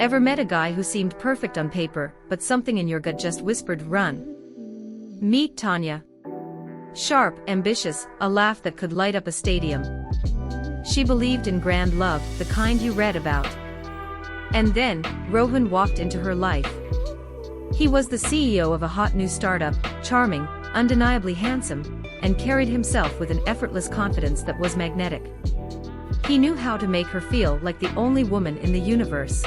Ever met a guy who seemed perfect on paper, but something in your gut just whispered run? Meet Tanya. Sharp, ambitious, a laugh that could light up a stadium. She believed in grand love, the kind you read about. And then, Rohan walked into her life. He was the CEO of a hot new startup, charming, undeniably handsome, and carried himself with an effortless confidence that was magnetic. He knew how to make her feel like the only woman in the universe.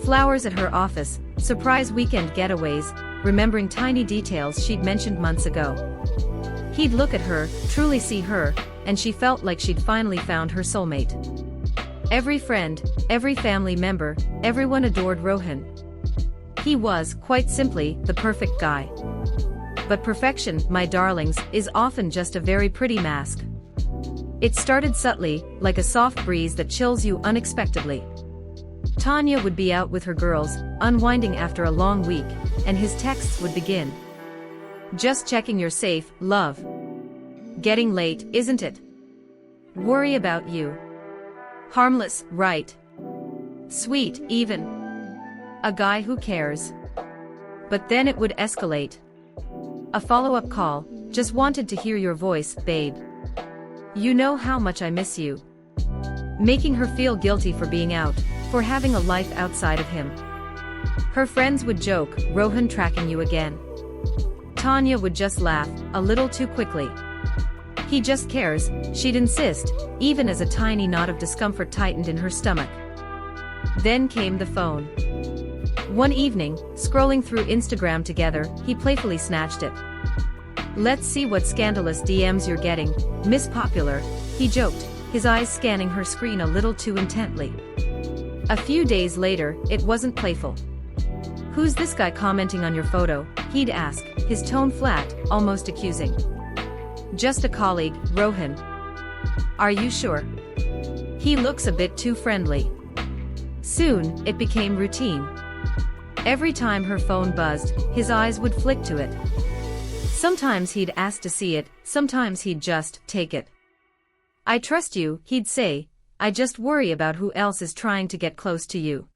Flowers at her office, surprise weekend getaways, remembering tiny details she'd mentioned months ago. He'd look at her, truly see her, and she felt like she'd finally found her soulmate. Every friend, every family member, everyone adored Rohan. He was, quite simply, the perfect guy. But perfection, my darlings, is often just a very pretty mask. It started subtly, like a soft breeze that chills you unexpectedly. Tanya would be out with her girls, unwinding after a long week, and his texts would begin. Just checking you're safe, love. Getting late, isn't it? Worry about you. Harmless, right? Sweet, even. A guy who cares. But then it would escalate. A follow-up call, just wanted to hear your voice, babe. You know how much I miss you. Making her feel guilty for being out, for having a life outside of him. Her friends would joke, Rohan tracking you again. Tanya would just laugh, a little too quickly. He just cares, she'd insist, even as a tiny knot of discomfort tightened in her stomach. Then came the phone. One evening, scrolling through Instagram together, he playfully snatched it. Let's see what scandalous DMs you're getting, Miss Popular, he joked, his eyes scanning her screen a little too intently. A few days later, it wasn't playful. Who's this guy commenting on your photo, he'd ask, his tone flat, almost accusing. Just a colleague, Rohan. Are you sure? He looks a bit too friendly. Soon, it became routine. Every time her phone buzzed, his eyes would flick to it. Sometimes he'd ask to see it, sometimes he'd just take it. I trust you, he'd say, I just worry about who else is trying to get close to you.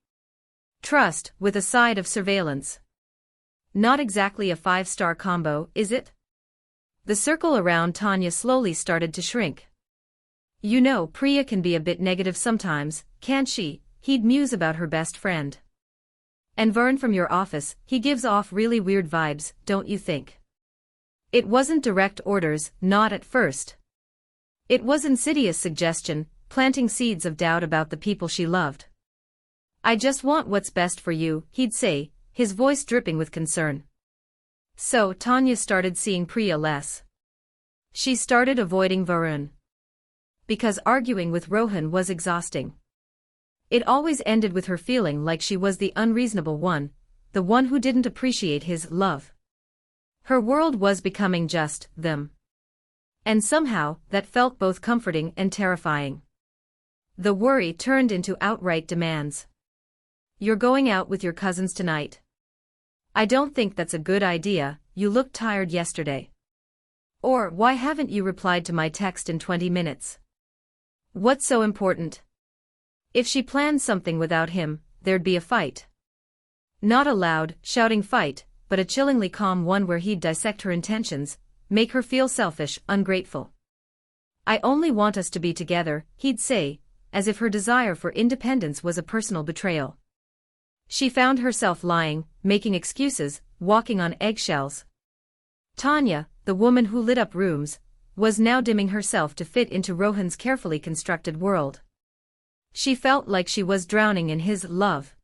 Trust, with a side of surveillance. Not exactly a five-star combo, is it? The circle around Tanya slowly started to shrink. You know, Priya can be a bit negative sometimes, can't she? He'd muse about her best friend. And Vern from your office, he gives off really weird vibes, don't you think? It wasn't direct orders, not at first. It was insidious suggestion, planting seeds of doubt about the people she loved. I just want what's best for you, he'd say, his voice dripping with concern. So Tanya started seeing Priya less. She started avoiding Varun. Because arguing with Rohan was exhausting. It always ended with her feeling like she was the unreasonable one, the one who didn't appreciate his love. Her world was becoming just them. And somehow, that felt both comforting and terrifying. The worry turned into outright demands. You're going out with your cousins tonight. I don't think that's a good idea, you looked tired yesterday. Or, why haven't you replied to my text in 20 minutes? What's so important? If she planned something without him, there'd be a fight. Not a loud, shouting fight, but a chillingly calm one where he'd dissect her intentions, make her feel selfish, ungrateful. I only want us to be together, he'd say, as if her desire for independence was a personal betrayal. She found herself lying, making excuses, walking on eggshells. Tanya, the woman who lit up rooms, was now dimming herself to fit into Rohan's carefully constructed world. She felt like she was drowning in his love.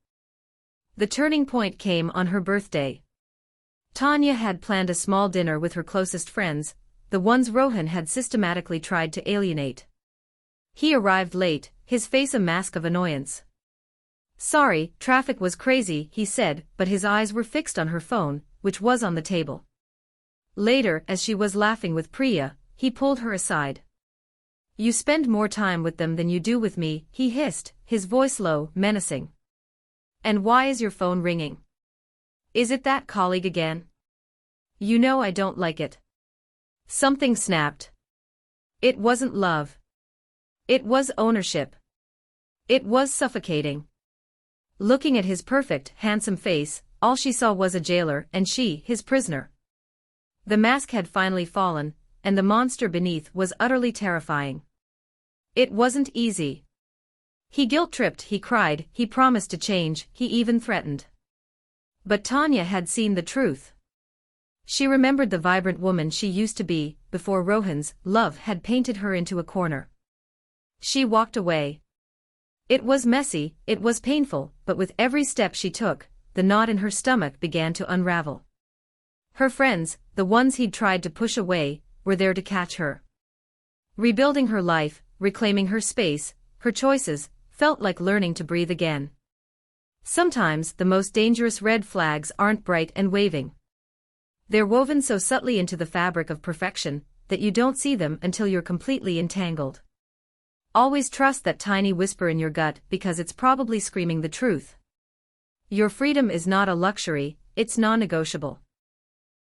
The turning point came on her birthday. Tanya had planned a small dinner with her closest friends, the ones Rohan had systematically tried to alienate. He arrived late, his face a mask of annoyance. Sorry, traffic was crazy, he said, but his eyes were fixed on her phone, which was on the table. Later, as she was laughing with Priya, he pulled her aside. You spend more time with them than you do with me, he hissed, his voice low, menacing. And why is your phone ringing? Is it that colleague again? You know I don't like it. Something snapped. It wasn't love. It was ownership. It was suffocating. Looking at his perfect, handsome face, all she saw was a jailer and she, his prisoner. The mask had finally fallen, and the monster beneath was utterly terrifying. It wasn't easy. He guilt-tripped, he cried, he promised to change, he even threatened. But Tanya had seen the truth. She remembered the vibrant woman she used to be, before Rohan's love had painted her into a corner. She walked away. It was messy, it was painful, but with every step she took, the knot in her stomach began to unravel. Her friends, the ones he'd tried to push away, were there to catch her. Rebuilding her life, reclaiming her space, her choices, felt like learning to breathe again. Sometimes the most dangerous red flags aren't bright and waving. They're woven so subtly into the fabric of perfection, that you don't see them until you're completely entangled. Always trust that tiny whisper in your gut because it's probably screaming the truth. Your freedom is not a luxury, it's non-negotiable.